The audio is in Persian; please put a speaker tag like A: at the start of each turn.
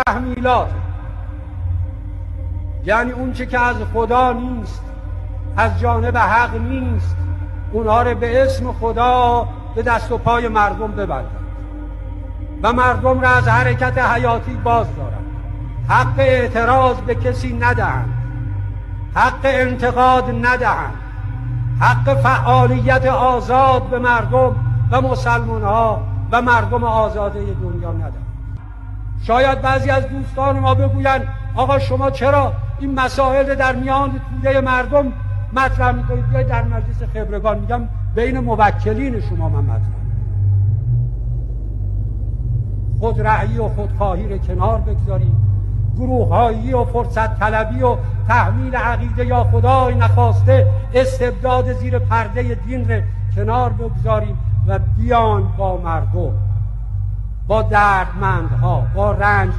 A: تحمیلات، یعنی اون چه که از خدا نیست، از جانب حق نیست، اونها رو به اسم خدا به دست و پای مردم ببندند و مردم را از حرکت حیاتی باز دارند. حق اعتراض به کسی ندهند، حق انتقاد ندهند، حق فعالیت آزاد به مردم و مسلمان ها و مردم آزاده دنیا ندهند. شاید بعضی از دوستان ما بگویند آقا شما چرا این مسائل در میان توده مردم مطرح میکنید؟ بیاید در مجلس خبرگان. میگم بین موکلین شما من مطرح. خودرأیی و خودخواهی رو کنار بگذارید، گروه‌هایی و فرصت طلبی و تحمیل عقیده یا خدای نخواسته استبداد زیر پرده دین رو کنار بگذاریم و بیان با مردم، با دردمندها، با رنج